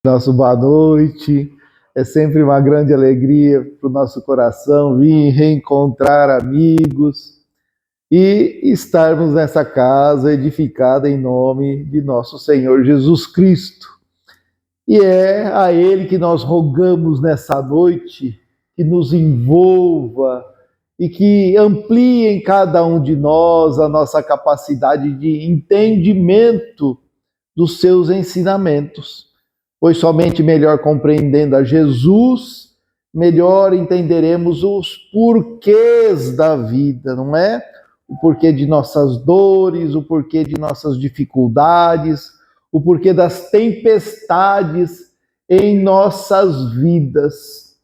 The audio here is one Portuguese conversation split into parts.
Nosso boa noite. É sempre uma grande alegria para o nosso coração vir reencontrar amigos e estarmos nessa casa edificada em nome de nosso Senhor Jesus Cristo. E é a Ele que nós rogamos nessa noite que nos envolva e que amplie em cada um de nós a nossa capacidade de entendimento dos seus ensinamentos. Pois somente melhor compreendendo a Jesus, melhor entenderemos os porquês da vida, não é? O porquê de nossas dores, o porquê de nossas dificuldades, o porquê das tempestades em nossas vidas.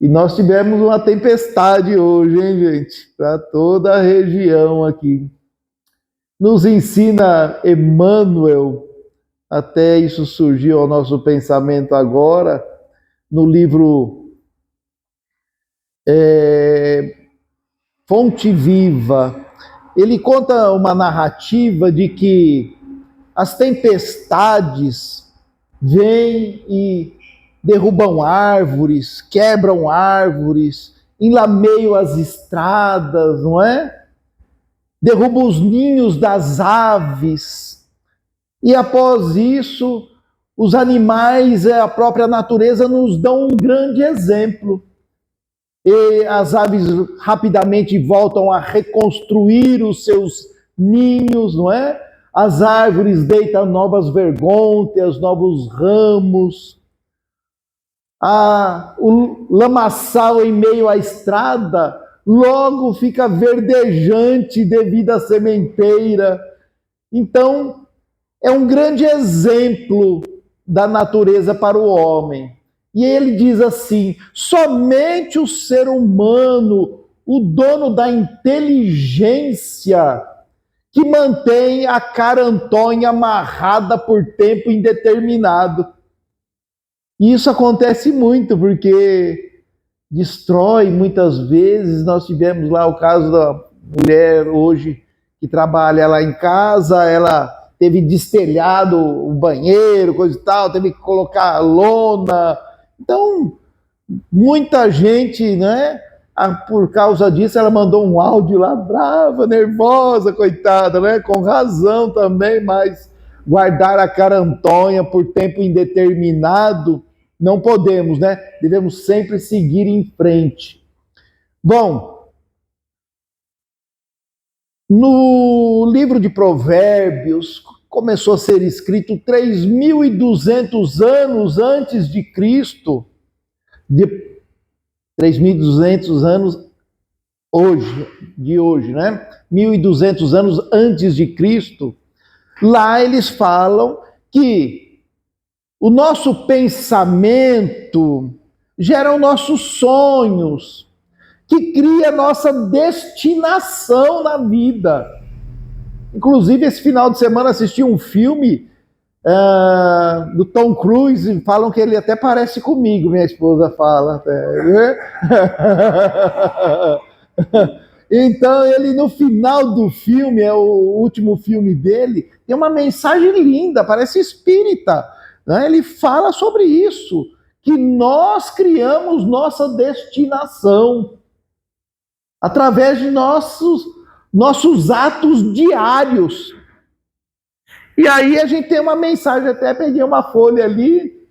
E nós tivemos uma tempestade hoje, hein, gente? Para toda a região aqui. Nos ensina Emmanuel. Até isso surgiu ao nosso pensamento agora, no livro Fonte Viva. Ele conta uma narrativa de que as tempestades vêm e derrubam árvores, quebram árvores, enlameiam as estradas, não é? Derrubam os ninhos das aves. E após isso, os animais, a própria natureza nos dão um grande exemplo. E as aves rapidamente voltam a reconstruir os seus ninhos, não é? As árvores deitam novas vergônteas, novos ramos. O lamaçal em meio à estrada logo fica verdejante devido à sementeira. Então, é um grande exemplo da natureza para o homem. E ele diz assim: somente o ser humano, o dono da inteligência, que mantém a carantonha amarrada por tempo indeterminado. E isso acontece muito, porque destrói muitas vezes. Nós tivemos lá o caso da mulher hoje que trabalha lá em casa, ela teve destelhado o banheiro, coisa e tal, teve que colocar lona. Então, muita gente, né? Por causa disso, ela mandou um áudio lá, brava, nervosa, coitada, né? Com razão também, mas guardar a carantonha por tempo indeterminado, não podemos, né? Devemos sempre seguir em frente. Bom, no livro de Provérbios, começou a ser escrito 3.200 anos antes de Cristo, 3.200 anos de hoje, né? 1.200 anos antes de Cristo. Lá eles falam que o nosso pensamento gera os nossos sonhos, que cria a nossa destinação na vida. Inclusive, esse final de semana assisti um filme do Tom Cruise, e falam que ele até parece comigo, minha esposa fala. Então, ele no final do filme, é o último filme dele, tem uma mensagem linda, parece espírita, né? Ele fala sobre isso, que nós criamos nossa destinação através de nossos atos diários. E aí a gente tem uma mensagem, até peguei uma folha ali,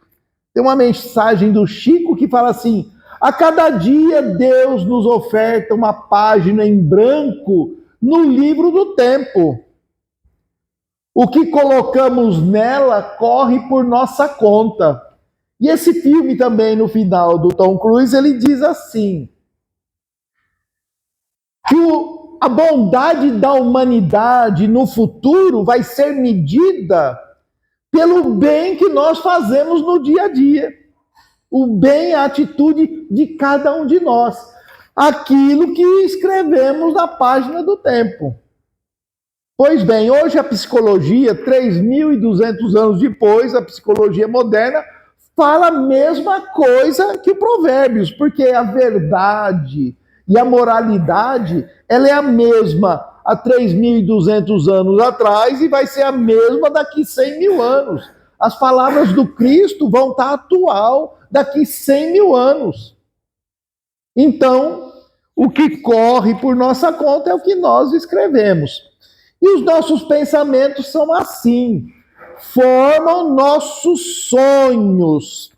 tem uma mensagem do Chico que fala assim: a cada dia Deus nos oferta uma página em branco no livro do tempo. O que colocamos nela corre por nossa conta. E esse filme também, no final, do Tom Cruise, ele diz assim, que a bondade da humanidade no futuro vai ser medida pelo bem que nós fazemos no dia a dia. O bem, a atitude de cada um de nós. Aquilo que escrevemos na página do tempo. Pois bem, hoje a psicologia, 3.200 anos depois, a psicologia moderna, fala a mesma coisa que o Provérbios, porque a verdade e a moralidade, ela é a mesma há 3.200 anos atrás e vai ser a mesma daqui 100 mil anos. As palavras do Cristo vão estar atual daqui 100 mil anos. Então, o que corre por nossa conta é o que nós escrevemos. E os nossos pensamentos são assim, formam nossos sonhos.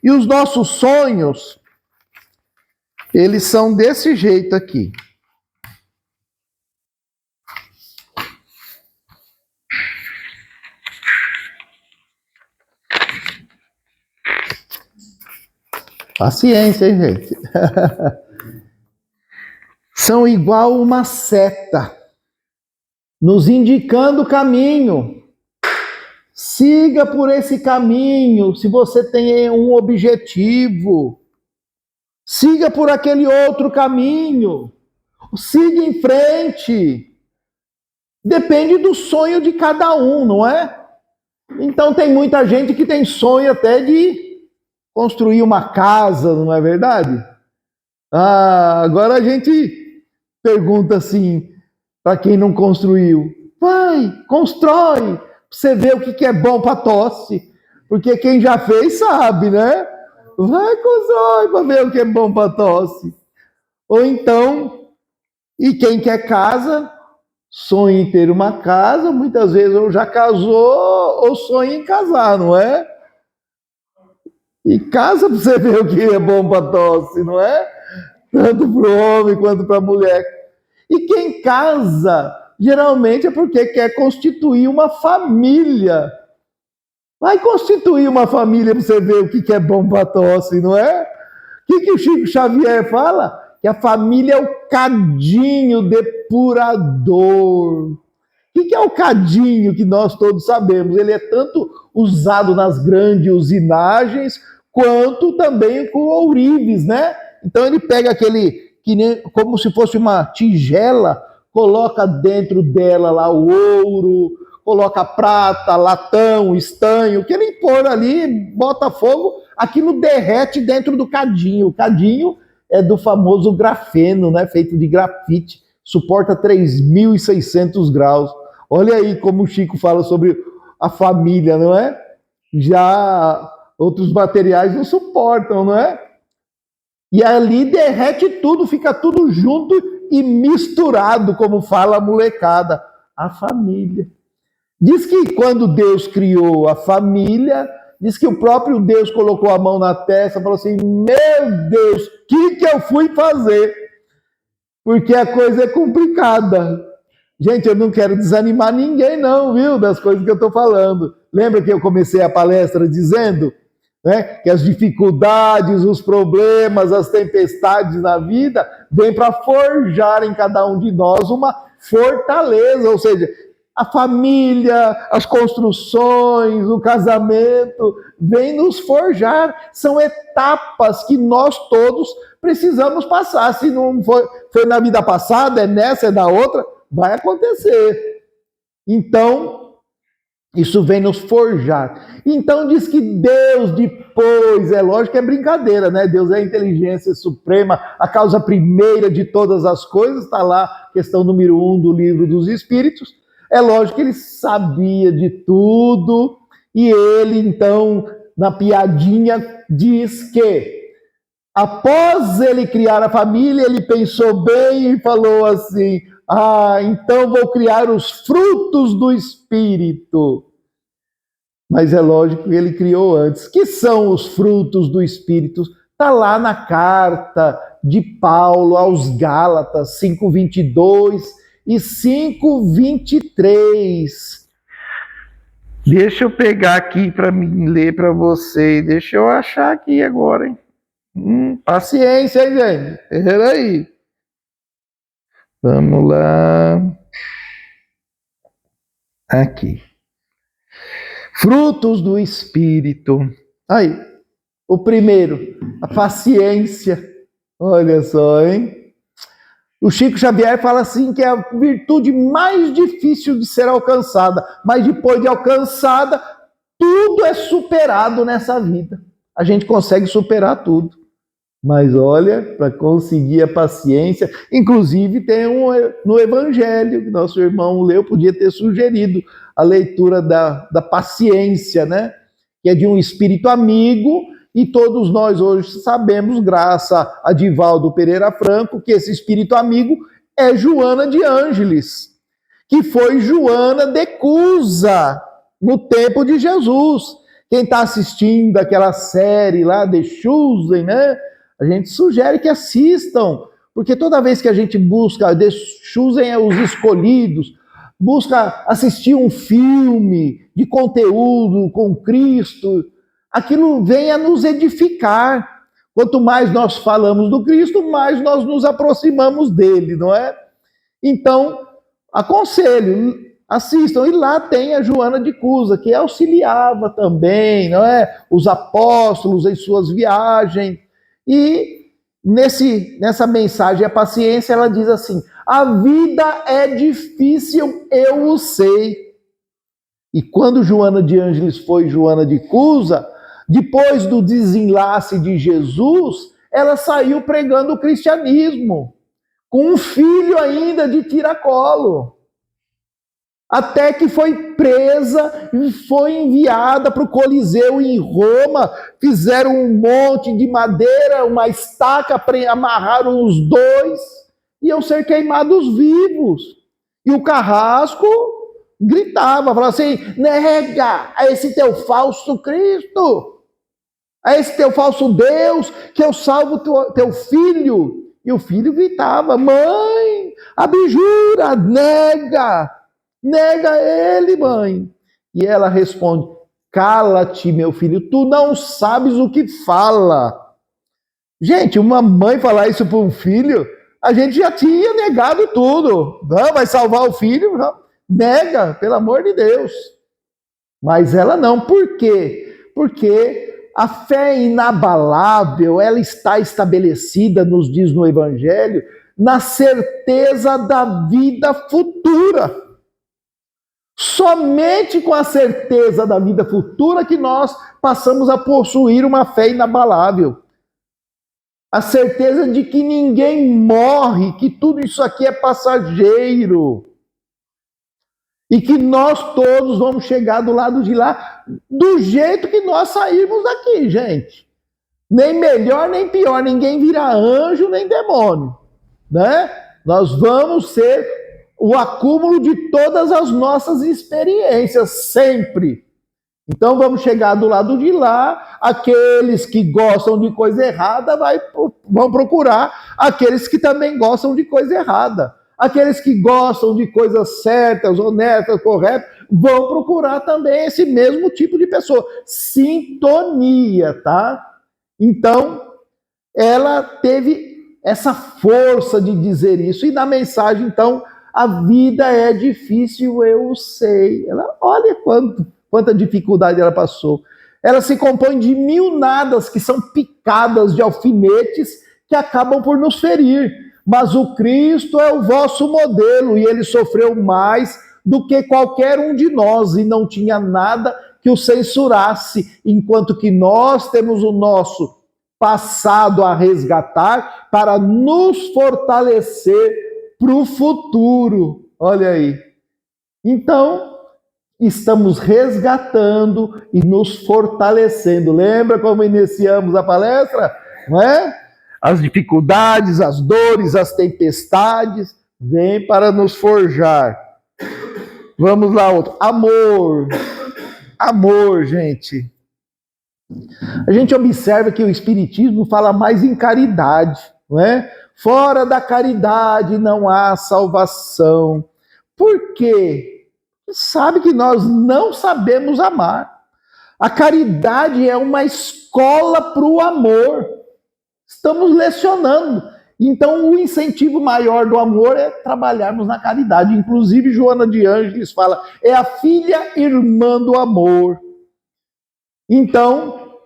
E os nossos sonhos, eles são desse jeito aqui. Paciência, hein, gente? São igual uma seta, nos indicando o caminho. Siga por esse caminho, se você tem um objetivo. Siga por aquele outro caminho. Siga em frente. Depende do sonho de cada um, não é? Então tem muita gente que tem sonho até de construir uma casa, não é verdade? Agora a gente pergunta assim, para quem não construiu, vai, constrói, pra você ver o que é bom para tosse, porque quem já fez sabe, né? Vai, constrói para ver o que é bom para tosse. Ou então, e quem quer casa, sonha em ter uma casa, muitas vezes ou já casou ou sonha em casar, não é? E casa para você ver o que é bom para tosse, não é? Tanto para o homem quanto para a mulher. E quem casa, geralmente é porque quer constituir uma família. Vai constituir uma família para você ver o que é bom para tosse, não é? O que o Chico Xavier fala? Que a família é o cadinho depurador. O que é o cadinho que nós todos sabemos? Ele é tanto usado nas grandes usinagens, quanto também com ourives, né? Então ele pega aquele, que nem, como se fosse uma tigela, coloca dentro dela lá o ouro, coloca prata, latão, estanho, que ele põe ali, bota fogo, aquilo derrete dentro do cadinho. O cadinho é do famoso grafeno, né? Feito de grafite, suporta 3.600 graus. Olha aí como o Chico fala sobre a família, não é? Já outros materiais não suportam, não é? E ali derrete tudo, fica tudo junto e misturado, como fala a molecada. A família. Diz que quando Deus criou a família, diz que o próprio Deus colocou a mão na testa e falou assim, meu Deus, o que eu fui fazer? Porque a coisa é complicada. Gente, eu não quero desanimar ninguém não, viu, das coisas que eu estou falando. Lembra que eu comecei a palestra dizendo, né, que as dificuldades, os problemas, as tempestades na vida vêm para forjar em cada um de nós uma fortaleza, ou seja, a família, as construções, o casamento, vem nos forjar. São etapas que nós todos precisamos passar. Se não foi na vida passada, é nessa, é na outra, vai acontecer. Então, isso vem nos forjar. Então diz que Deus depois, é lógico que é brincadeira, né? Deus é a inteligência suprema, a causa primeira de todas as coisas, está lá, questão número 1 do livro dos Espíritos. É lógico que ele sabia de tudo, e ele então, na piadinha, diz que após ele criar a família, ele pensou bem e falou assim, então vou criar os frutos do Espírito. Mas é lógico que ele criou antes. Que são os frutos do Espírito? Está lá na carta de Paulo aos Gálatas, 5:22 e 5:23. Deixa eu pegar aqui para me ler para vocês. Deixa eu achar aqui agora, hein? Paciência, hein, gente? Peraí. Vamos lá. Aqui. Frutos do Espírito. Aí, o primeiro, a paciência. Olha só, hein? O Chico Xavier fala assim que é a virtude mais difícil de ser alcançada, mas depois de alcançada, tudo é superado nessa vida. A gente consegue superar tudo. Mas olha, para conseguir a paciência, inclusive tem no Evangelho, que nosso irmão leu, podia ter sugerido a leitura da paciência, né? Que é de um espírito amigo, e todos nós hoje sabemos, graças a Divaldo Pereira Franco, que esse espírito amigo é Joana de Ângeles, que foi Joana de Cusa, no tempo de Jesus. Quem está assistindo aquela série lá, The Chosen, né? A gente sugere que assistam, porque toda vez que a gente busca, The Chosen é os escolhidos, busca assistir um filme de conteúdo com Cristo, aquilo vem a nos edificar. Quanto mais nós falamos do Cristo, mais nós nos aproximamos dele, não é? Então, aconselho, assistam. E lá tem a Joana de Cusa, que auxiliava também, não é? Os apóstolos em suas viagens. E nessa mensagem, a paciência, ela diz assim: a vida é difícil, eu o sei. E quando Joana de Ângeles foi Joana de Cusa, depois do desenlace de Jesus, ela saiu pregando o cristianismo, com um filho ainda de tiracolo. Até que foi presa e foi enviada para o Coliseu em Roma. Fizeram um monte de madeira, uma estaca, amarraram os dois, iam ser queimados vivos. E o carrasco gritava, falava assim: nega a esse teu falso Cristo, a esse teu falso Deus, que eu salvo teu filho. E o filho gritava: mãe, abjura, nega ele, mãe. E ela responde: cala-te, meu filho, tu não sabes o que fala. Gente, uma mãe falar isso para um filho, a gente já tinha negado tudo. Não, vai salvar o filho? Não. Nega, pelo amor de Deus. Mas ela não. Por quê? Porque a fé inabalável, ela está estabelecida, nos diz no Evangelho, na certeza da vida futura. Somente com a certeza da vida futura que nós passamos a possuir uma fé inabalável. A certeza de que ninguém morre, que tudo isso aqui é passageiro. E que nós todos vamos chegar do lado de lá do jeito que nós saímos daqui, gente. Nem melhor, nem pior. Ninguém vira anjo, nem demônio, né? Nós vamos ser o acúmulo de todas as nossas experiências, sempre. Então vamos chegar do lado de lá, aqueles que gostam de coisa errada vão procurar aqueles que também gostam de coisa errada. Aqueles que gostam de coisas certas, honestas, corretas, vão procurar também esse mesmo tipo de pessoa. Sintonia, tá? Então, ela teve essa força de dizer isso. E na mensagem, então, a vida é difícil, eu sei. Ela, olha quanta dificuldade ela passou. Ela se compõe de mil nadas que são picadas de alfinetes que acabam por nos ferir. Mas o Cristo é o vosso modelo e ele sofreu mais do que qualquer um de nós e não tinha nada que o censurasse, enquanto que nós temos o nosso passado a resgatar para nos fortalecer para o futuro. Olha aí. Então, estamos resgatando e nos fortalecendo. Lembra como iniciamos a palestra? Não é? As dificuldades, as dores, as tempestades vêm para nos forjar. Vamos lá, outro. Amor. Amor, gente. A gente observa que o Espiritismo fala mais em caridade, não é? Fora da caridade não há salvação. Por quê? Sabe que nós não sabemos amar. A caridade é uma escola para o amor. Estamos lecionando. Então, o incentivo maior do amor é trabalharmos na caridade. Inclusive, Joana de Ângeles fala, é a filha irmã do amor. Então,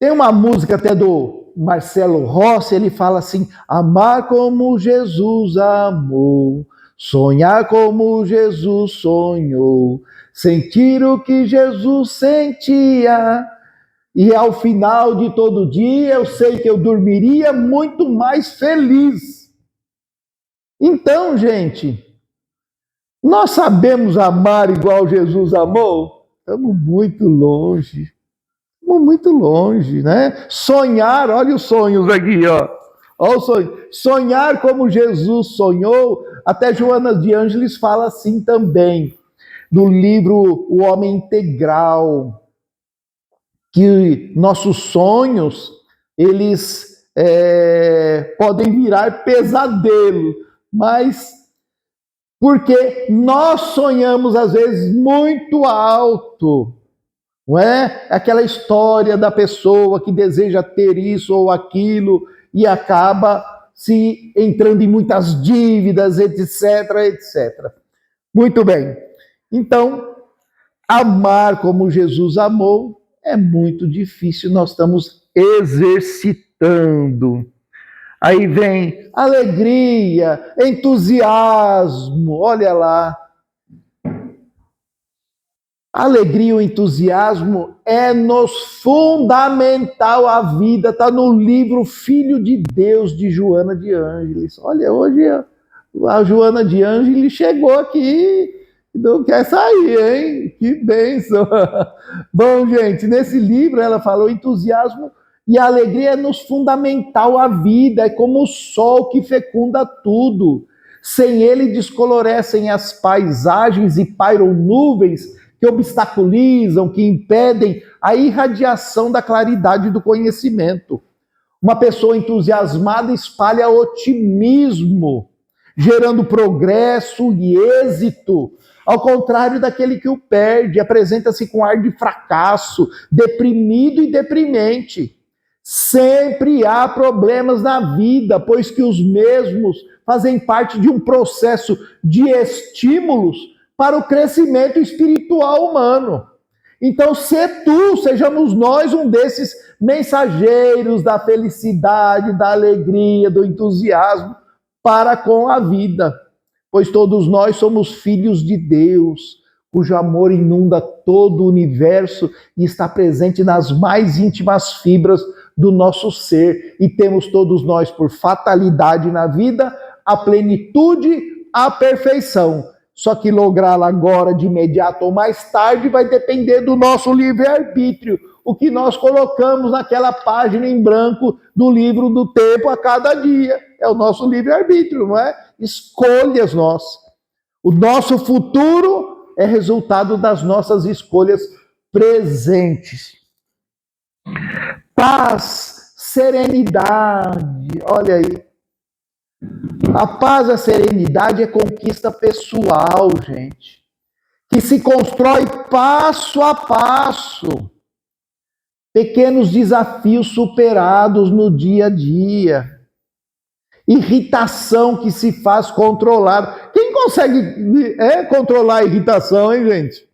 tem uma música até do Marcelo Rossi, ele fala assim, amar como Jesus amou, sonhar como Jesus sonhou, sentir o que Jesus sentia, e ao final de todo dia eu sei que eu dormiria muito mais feliz. Então, gente, Nós sabemos amar igual Jesus amou? Estamos muito longe. Estamos muito longe, né? Sonhar, olha os sonhos aqui, ó. Olha o sonho. Sonhar como Jesus sonhou, até Joana de Ângeles fala assim também, no livro O Homem Integral, que nossos sonhos, eles podem virar pesadelo, mas porque nós sonhamos às vezes muito alto, não é? Aquela história da pessoa que deseja ter isso ou aquilo e acaba se entrando em muitas dívidas, etc, etc. Muito bem. Então, amar como Jesus amou é muito difícil, nós estamos exercitando. Aí vem alegria, entusiasmo, olha lá. A alegria e o entusiasmo é-nos fundamental à vida, está no livro Filho de Deus, de Joana de Ângeles. Olha, hoje a Joana de Ângeles chegou aqui e não quer sair, hein? Que bênção! Bom, gente, nesse livro ela falou entusiasmo e a alegria é-nos fundamental à vida, é como o sol que fecunda tudo. Sem ele descolorecem as paisagens e pairam nuvens que obstaculizam, que impedem a irradiação da claridade do conhecimento. Uma pessoa entusiasmada espalha otimismo, gerando progresso e êxito, ao contrário daquele que o perde, apresenta-se com ar de fracasso, deprimido e deprimente. Sempre há problemas na vida, pois que os mesmos fazem parte de um processo de estímulos para o crescimento espiritual humano. Então, sejamos nós um desses mensageiros da felicidade, da alegria, do entusiasmo para com a vida. Pois todos nós somos filhos de Deus, cujo amor inunda todo o universo e está presente nas mais íntimas fibras do nosso ser. E temos todos nós, por fatalidade na vida, a plenitude, a perfeição. Só que lográ-la agora, de imediato ou mais tarde, vai depender do nosso livre-arbítrio. O que nós colocamos naquela página em branco do livro do tempo a cada dia. É o nosso livre-arbítrio, não é? Escolhas nossas. O nosso futuro é resultado das nossas escolhas presentes. Paz, serenidade, olha aí. A paz e a serenidade é conquista pessoal, gente, que se constrói passo a passo. Pequenos desafios superados no dia a dia. Irritação que se faz controlar. Quem consegue controlar a irritação, hein, gente?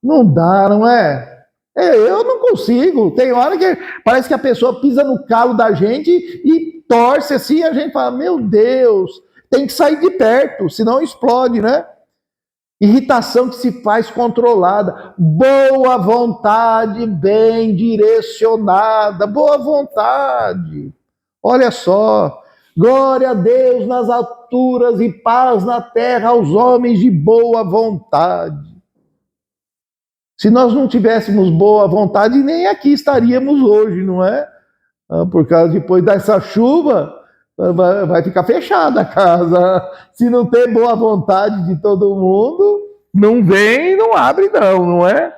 Não dá, não é? Eu não consigo. Tem hora que parece que a pessoa pisa no calo da gente e torce assim, a gente fala, meu Deus, tem que sair de perto, senão explode, né? Irritação que se faz controlada. Boa vontade bem direcionada. Boa vontade. Olha só. Glória a Deus nas alturas e paz na terra aos homens de boa vontade. Se nós não tivéssemos boa vontade, nem aqui estaríamos hoje, não é? Por causa depois dessa chuva, vai ficar fechada a casa. Se não tem boa vontade de todo mundo, não vem, não abre não é?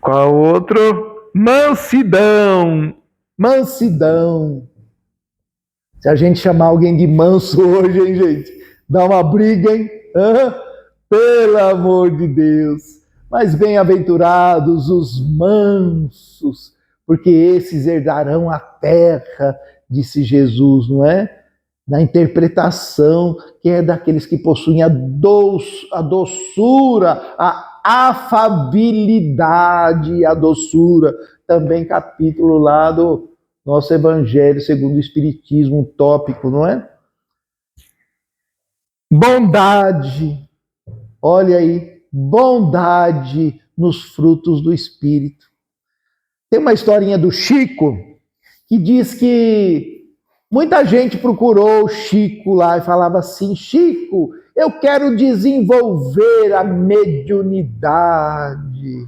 Qual outro? Mansidão. Mansidão. Se a gente chamar alguém de manso hoje, hein, gente? Dá uma briga, hein? Pelo amor de Deus. Mas bem-aventurados os mansos, porque esses herdarão a terra, disse Jesus, não é? Na interpretação que é daqueles que possuem a doçura, a afabilidade, a doçura. Também capítulo lá do nosso Evangelho segundo o Espiritismo, um tópico, não é? Bondade. Olha aí, bondade nos frutos do Espírito. Tem uma historinha do Chico que diz que muita gente procurou o Chico lá e falava assim, Chico, Eu quero desenvolver a mediunidade.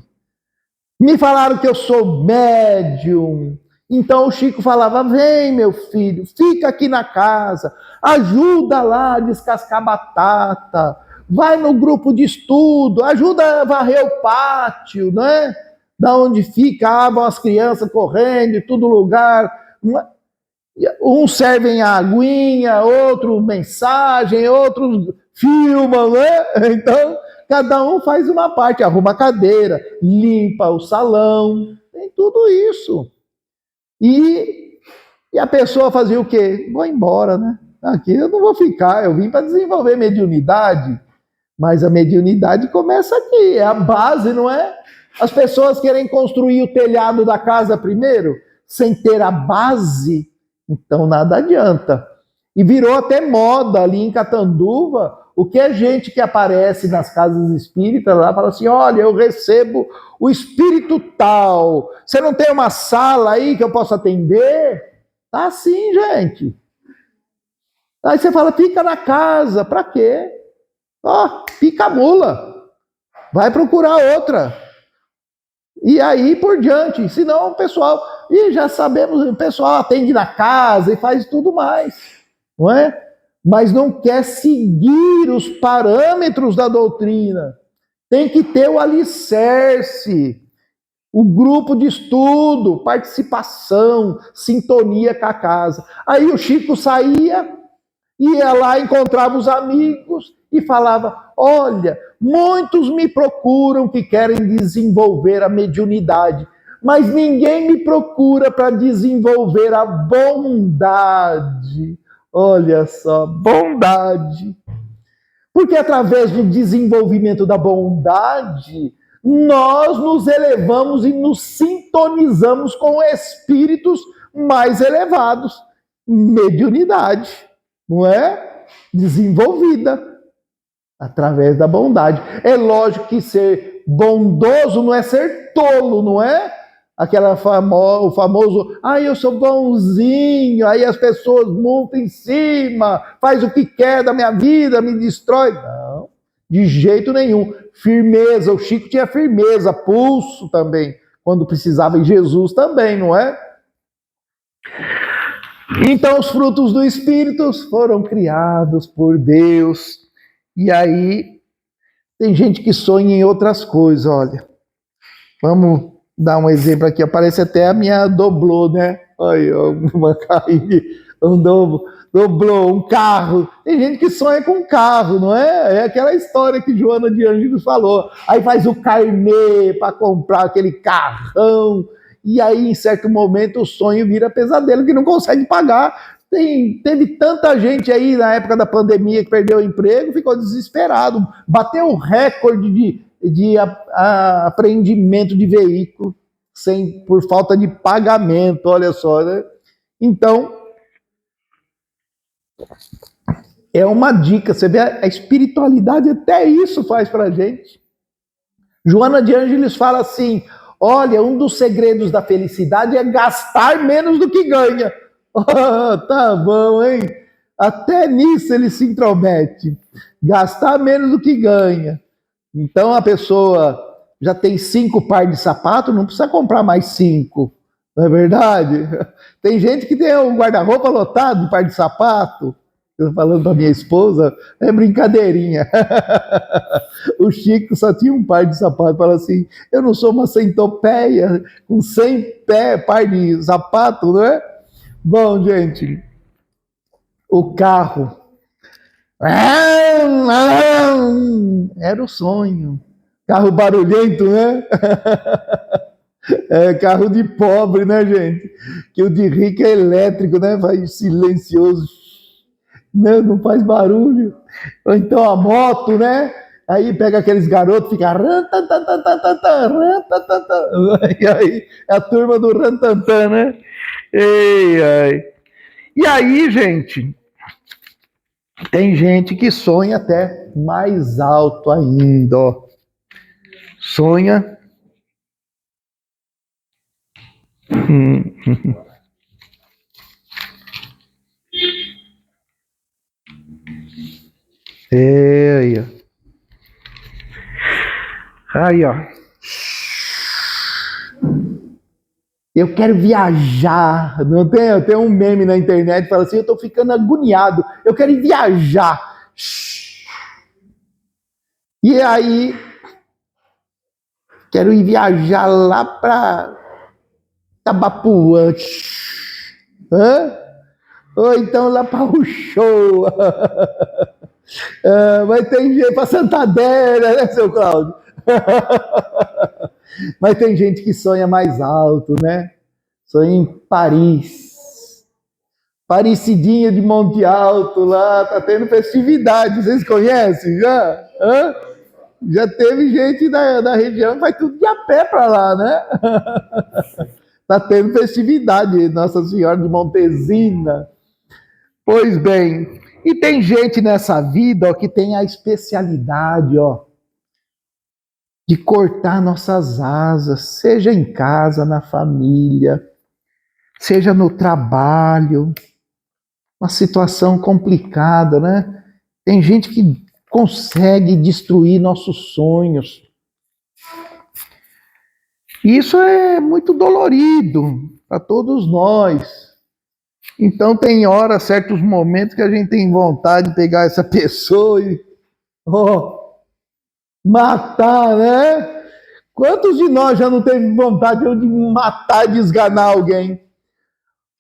Me falaram que eu sou médium. Então o Chico falava: vem, meu filho, fica aqui na casa, ajuda lá a descascar batata, vai no grupo de estudo, ajuda a varrer o pátio, né? Da onde ficavam as crianças correndo em todo lugar. Uns servem a aguinha, outro mensagem, outros filmam, né? Então, cada um faz uma parte, arruma a cadeira, limpa o salão, tem tudo isso. E a pessoa fazia o quê? Vou embora, né? Aqui eu não vou ficar, eu vim para desenvolver mediunidade. Mas a mediunidade começa aqui, é a base, não é? As pessoas querem construir o telhado da casa primeiro, sem ter a base, então nada adianta. E virou até moda ali em Catanduva, o que é gente que aparece nas casas espíritas lá, fala assim: olha, eu recebo o espírito tal, você não tem uma sala aí que eu possa atender? Tá assim, gente. Aí você fala: fica na casa, para quê? Ó, pica a mula, vai procurar outra. E aí por diante, senão o pessoal, e já sabemos, o pessoal atende na casa e faz tudo mais, não é? Mas não quer seguir os parâmetros da doutrina. Tem que ter o alicerce, o grupo de estudo, participação, sintonia com a casa. Aí o Chico saía, ia lá, encontrava os amigos e falava: olha, muitos me procuram que querem desenvolver a mediunidade, mas ninguém me procura para desenvolver a bondade. Olha só, bondade. Porque através do desenvolvimento da bondade, nós nos elevamos e nos sintonizamos com espíritos mais elevados. Mediunidade, não é? Desenvolvida através da bondade. É lógico que ser bondoso não é ser tolo, não é? O famoso, eu sou bonzinho, aí as pessoas montam em cima, faz o que quer da minha vida, me destrói. Não, de jeito nenhum. Firmeza, o Chico tinha firmeza, pulso também, quando precisava, em Jesus também, não é? Então os frutos do Espírito foram criados por Deus. E aí tem gente que sonha em outras coisas, olha. Vamos dar um exemplo aqui, aparece até a minha doblô, né? Aí, uma carrinha, doblô, um carro. Tem gente que sonha com um carro, não é? É aquela história que Joana de Ângeles falou. Aí faz o carnê para comprar aquele carrão. E aí, em certo momento, o sonho vira pesadelo, que não consegue pagar. Teve tanta gente aí na época da pandemia que perdeu o emprego, ficou desesperado. Bateu o recorde de apreendimento de veículo por falta de pagamento, olha só, né? Então, é uma dica, você vê, a espiritualidade até isso faz pra gente. Joana de Ângeles fala assim: olha, um dos segredos da felicidade é gastar menos do que ganha. Tá bom, hein? Até nisso ele se intromete. Gastar menos do que ganha. Então a pessoa já tem 5 pares de sapato, não precisa comprar mais 5. Não é verdade? Tem gente que tem um guarda-roupa lotado de par de sapato. Eu falando para minha esposa, é brincadeirinha. O Chico só tinha um par de sapato. Fala assim: eu não sou uma centopeia com 100 par de sapato, não é? Bom, gente, o carro era o sonho. Carro barulhento, né? É carro de pobre, né, gente? Que o de rico é elétrico, né? Faz silencioso, não faz barulho. Ou então a moto, né? Aí pega aqueles garotos, fica e aí é a turma do rantantan, né? Ei, ai. E aí, gente, tem gente que sonha até mais alto ainda, ó. Sonha. É, aí, ó. Aí, ó. Eu quero viajar. Não tem, tem um meme na internet que fala assim: eu tô ficando agoniado, eu quero ir viajar. E aí, quero ir viajar lá para Tabapuã. Hã? Ou então lá para o show. Mas tem gente para Santander, né, seu Cláudio? Mas tem gente que sonha mais alto, né? Sonha em Paris. Parecidinha de Monte Alto lá, tá tendo festividade. Vocês conhecem já? Hã? Já teve gente da região que vai tudo de a pé para lá, né? Tá tendo festividade, Nossa Senhora de Montesina. Pois bem, e tem gente nessa vida, ó, que tem a especialidade, ó, de cortar nossas asas, seja em casa, na família, seja no trabalho, uma situação complicada, né? Tem gente que consegue destruir nossos sonhos. Isso é muito dolorido para todos nós. Então tem horas, certos momentos que a gente tem vontade de pegar essa pessoa e matar, né? Quantos de nós já não teve vontade de matar, de esganar alguém?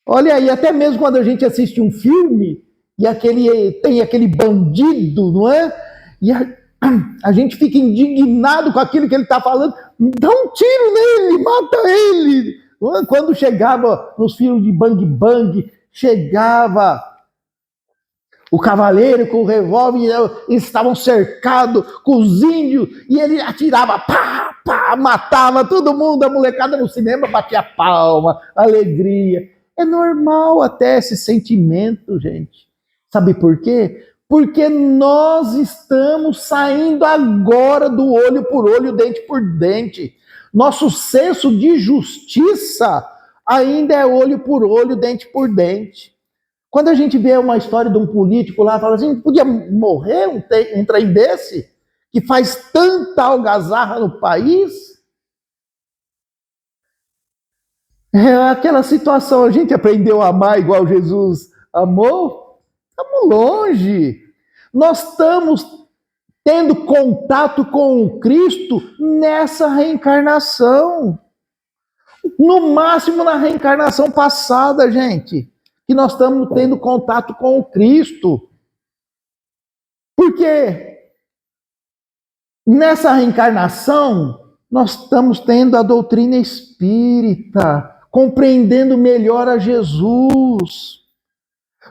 Olha aí, até mesmo quando a gente assiste um filme e tem aquele bandido, não é? E a gente fica indignado com aquilo que ele está falando. Dá um tiro nele, mata ele. Quando chegava nos filmes de Bang Bang, chegava o cavaleiro com o revólver, eles estavam cercados com os índios, e ele atirava, pá, pá, matava todo mundo, a molecada no cinema batia palma, alegria. É normal até esse sentimento, gente. Sabe por quê? Porque nós estamos saindo agora do olho por olho, dente por dente. Nosso senso de justiça ainda é olho por olho, dente por dente. Quando a gente vê uma história de um político lá, fala assim, podia morrer um trem desse, que faz tanta algazarra no país? É aquela situação, a gente aprendeu a amar igual Jesus amou? Estamos longe. Nós estamos tendo contato com o Cristo nessa reencarnação. No máximo na reencarnação passada, gente, que nós estamos tendo contato com o Cristo. Por quê? Nessa reencarnação, nós estamos tendo a doutrina espírita, compreendendo melhor a Jesus.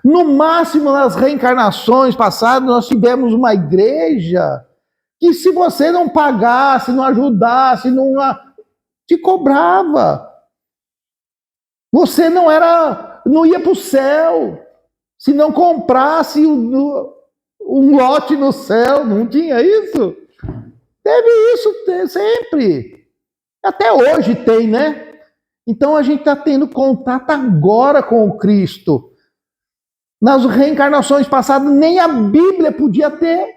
No máximo, nas reencarnações passadas, nós tivemos uma igreja que, se você não pagasse, não ajudasse, não te cobrava. Você não ia para o céu se não comprasse um lote no céu. Não tinha isso? Teve isso sempre. Até hoje tem, né? Então a gente está tendo contato agora com o Cristo. Nas reencarnações passadas, nem a Bíblia podia ter.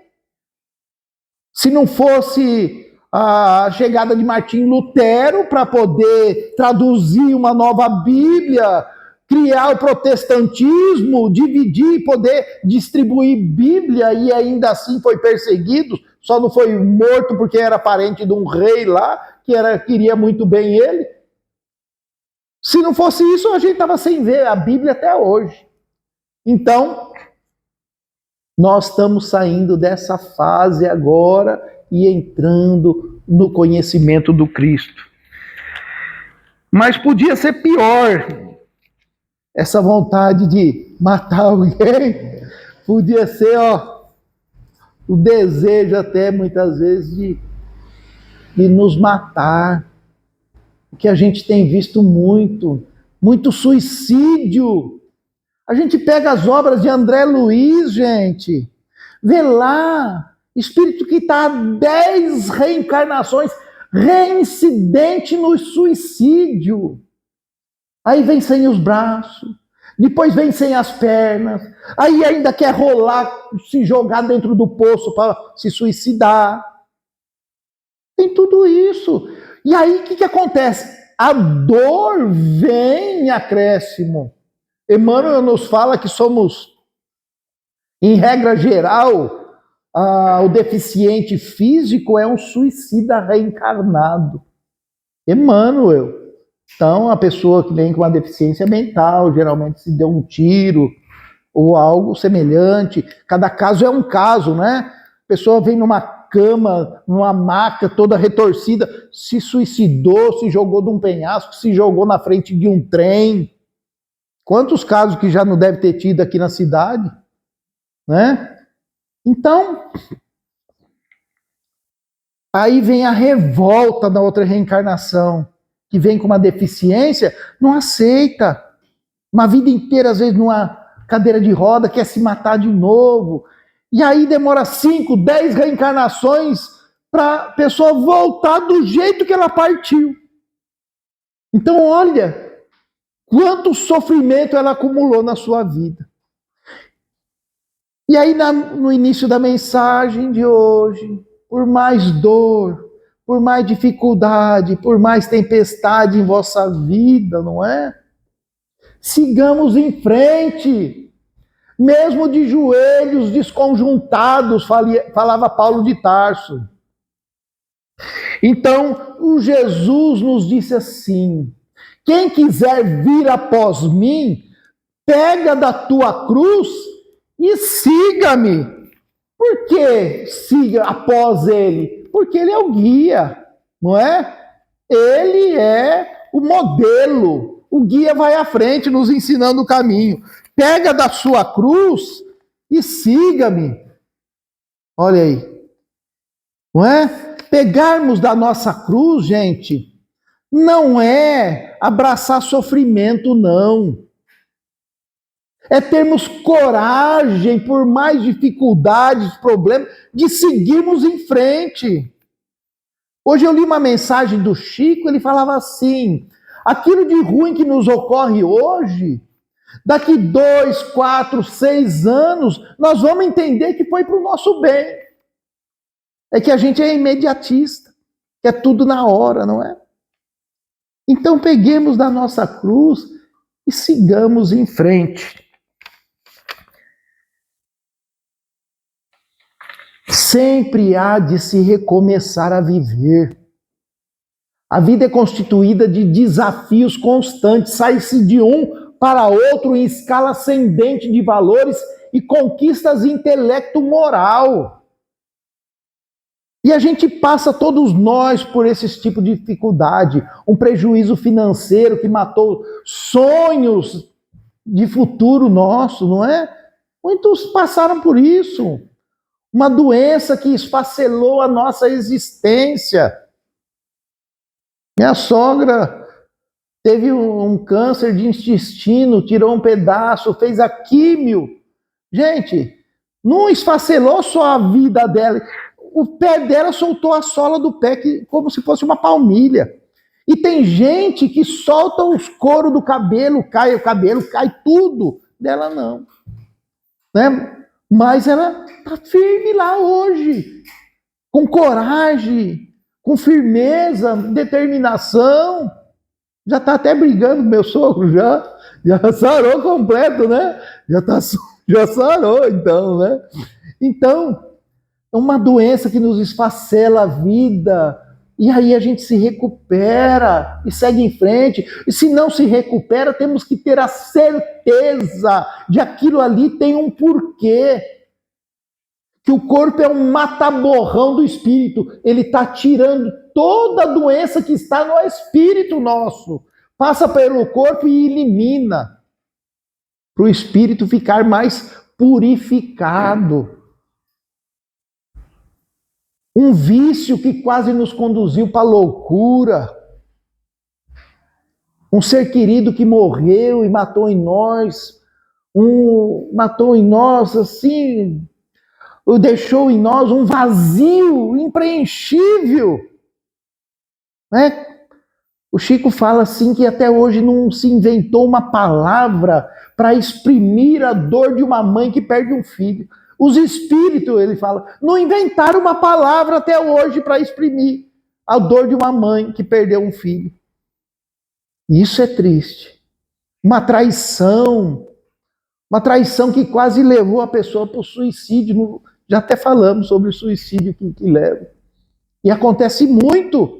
Se não fosse a chegada de Martim Lutero para poder traduzir uma nova Bíblia, criar o protestantismo, dividir, poder distribuir Bíblia, e ainda assim foi perseguido, só não foi morto porque era parente de um rei lá, que queria muito bem ele. Se não fosse isso, a gente estava sem ver a Bíblia até hoje. Então, nós estamos saindo dessa fase agora e entrando no conhecimento do Cristo. Mas podia ser pior. Essa vontade de matar alguém podia ser, o desejo até muitas vezes de nos matar. Porque a gente tem visto muito suicídio. A gente pega as obras de André Luiz, gente, vê lá, espírito que está há 10 reencarnações, reincidente no suicídio. Aí vem sem os braços, depois vem sem as pernas, aí ainda quer rolar, se jogar dentro do poço para se suicidar. Tem tudo isso. E aí o que acontece? A dor vem em acréscimo. Emmanuel nos fala que somos, em regra geral, o deficiente físico é um suicida reencarnado. Emmanuel. Então, a pessoa que vem com uma deficiência mental, geralmente se deu um tiro ou algo semelhante. Cada caso é um caso, né? A pessoa vem numa cama, numa maca toda retorcida, se suicidou, se jogou de um penhasco, se jogou na frente de um trem. Quantos casos que já não deve ter tido aqui na cidade, né? Então, aí vem a revolta da outra reencarnação, que vem com uma deficiência, não aceita. Uma vida inteira, às vezes, numa cadeira de roda, quer se matar de novo. E aí demora 5, 10 reencarnações para a pessoa voltar do jeito que ela partiu. Então, olha quanto sofrimento ela acumulou na sua vida. E aí, no início da mensagem de hoje, por mais dor, por mais dificuldade, por mais tempestade em vossa vida, não é? Sigamos em frente, mesmo de joelhos desconjuntados, falava Paulo de Tarso. Então, o Jesus nos disse assim: quem quiser vir após mim, pega da tua cruz e siga-me. Por que siga após ele? Porque ele é o guia, não é? Ele é o modelo. O guia vai à frente nos ensinando o caminho. Pega da sua cruz e siga-me. Olha aí. Não é? Pegarmos da nossa cruz, gente, não é abraçar sofrimento, não. É termos coragem, por mais dificuldades, problemas, de seguirmos em frente. Hoje eu li uma mensagem do Chico, ele falava assim: aquilo de ruim que nos ocorre hoje, daqui 2, 4, 6 anos, nós vamos entender que foi para o nosso bem. É que a gente é imediatista, que é tudo na hora, não é? Então peguemos da nossa cruz e sigamos em frente. Sempre há de se recomeçar a viver. A vida é constituída de desafios constantes, sai-se de um para outro em escala ascendente de valores e conquistas intelecto-moral. E a gente passa, todos nós, por esse tipo de dificuldade. Um prejuízo financeiro que matou sonhos de futuro nosso, não é? Muitos passaram por isso. Uma doença que esfacelou a nossa existência. Minha sogra teve um câncer de intestino, tirou um pedaço, fez a químio. Gente, não esfacelou só a vida dela. O pé dela soltou a sola do pé como se fosse uma palmilha. E tem gente que solta os coros do cabelo, cai o cabelo, cai tudo. Dela não. Né? Mas ela está firme lá hoje, com coragem, com firmeza, determinação. Já está até brigando com meu sogro, já sarou completo, né? Já sarou, então, né? Então, é uma doença que nos esfacela a vida, e aí a gente se recupera e segue em frente. E se não se recupera, temos que ter a certeza de aquilo ali tem um porquê. Que o corpo é um mata-borrão do espírito. Ele está tirando toda a doença que está no espírito nosso. Passa pelo corpo e elimina. Para o espírito ficar mais purificado. Um vício que quase nos conduziu para a loucura. Um ser querido que morreu e matou em nós. Matou em nós, assim, deixou em nós um vazio impreenchível. Né? O Chico fala assim que até hoje não se inventou uma palavra para exprimir a dor de uma mãe que perde um filho. Os espíritos, ele fala, não inventaram uma palavra até hoje para exprimir a dor de uma mãe que perdeu um filho. Isso é triste. Uma traição que quase levou a pessoa para o suicídio. Já até falamos sobre o suicídio que leva. E acontece muito.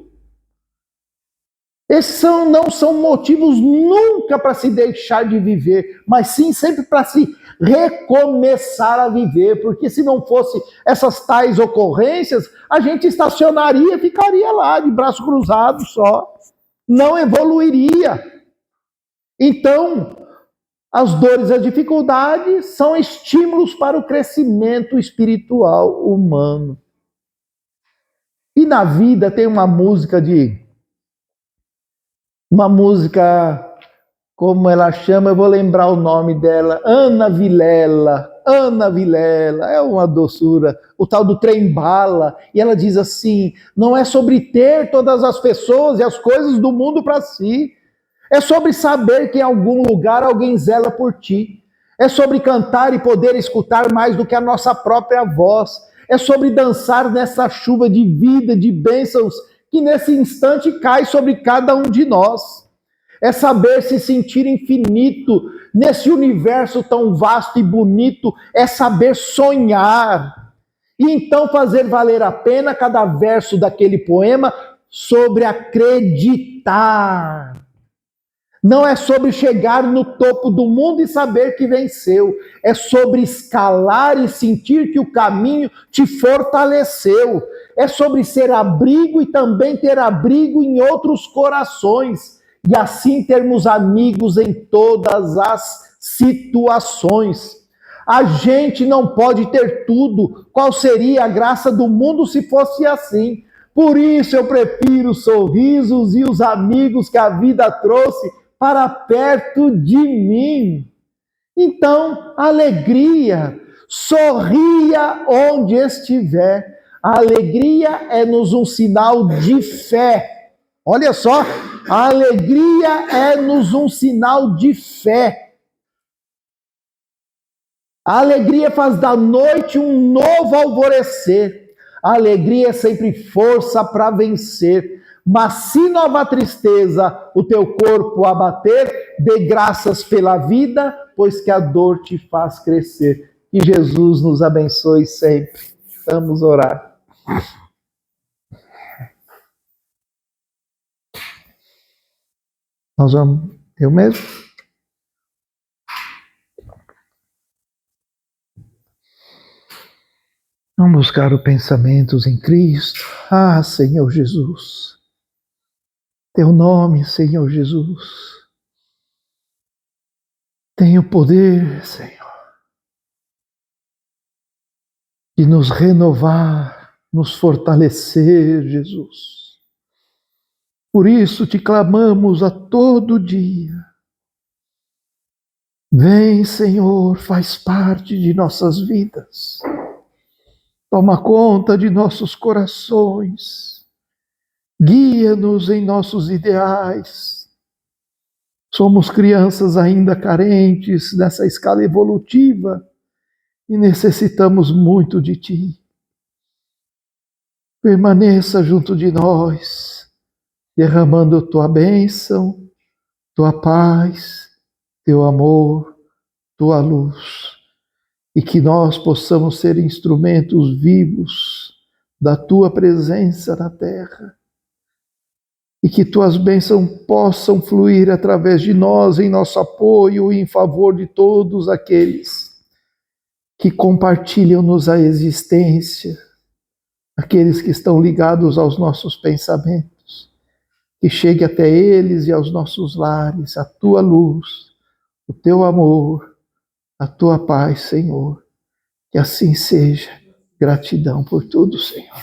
Esses não são motivos nunca para se deixar de viver, mas sim sempre para se recomeçar a viver, porque se não fosse essas tais ocorrências, a gente estacionaria, ficaria lá de braço cruzado só, não evoluiria. Então, as dores e as dificuldades são estímulos para o crescimento espiritual humano. E na vida tem uma música, como ela chama, eu vou lembrar o nome dela, Ana Vilela, é uma doçura, o tal do trem-bala, e ela diz assim, não é sobre ter todas as pessoas e as coisas do mundo para si, é sobre saber que em algum lugar alguém zela por ti, é sobre cantar e poder escutar mais do que a nossa própria voz, é sobre dançar nessa chuva de vida, de bênçãos, que nesse instante cai sobre cada um de nós. É saber se sentir infinito nesse universo tão vasto e bonito, é saber sonhar. E então fazer valer a pena cada verso daquele poema sobre acreditar. Não é sobre chegar no topo do mundo e saber que venceu. É sobre escalar e sentir que o caminho te fortaleceu. É sobre ser abrigo e também ter abrigo em outros corações. E assim termos amigos em todas as situações. A gente não pode ter tudo. Qual seria a graça do mundo se fosse assim? Por isso eu prefiro os sorrisos e os amigos que a vida trouxe para perto de mim. Então, alegria, sorria onde estiver. A alegria é-nos um sinal de fé. Olha só, a alegria é-nos um sinal de fé. A alegria faz da noite um novo alvorecer. A alegria é sempre força para vencer. Mas se nova tristeza o teu corpo abater, dê graças pela vida, pois que a dor te faz crescer. Que Jesus nos abençoe sempre. Vamos orar. Nós vamos, eu mesmo? Vamos buscar os pensamentos em Cristo. Ah, Senhor Jesus. Teu nome, Senhor Jesus, tem o poder, Senhor, de nos renovar, nos fortalecer, Jesus. Por isso te clamamos a todo dia. Vem, Senhor, faz parte de nossas vidas. Toma conta de nossos corações. Guia-nos em nossos ideais. Somos crianças ainda carentes nessa escala evolutiva e necessitamos muito de Ti. Permaneça junto de nós, derramando Tua bênção, Tua paz, Teu amor, Tua luz, e que nós possamos ser instrumentos vivos da Tua presença na terra. E que tuas bênçãos possam fluir através de nós, em nosso apoio e em favor de todos aqueles que compartilham-nos a existência, aqueles que estão ligados aos nossos pensamentos, que chegue até eles e aos nossos lares a tua luz, o teu amor, a tua paz, Senhor. Que assim seja. Gratidão por tudo, Senhor.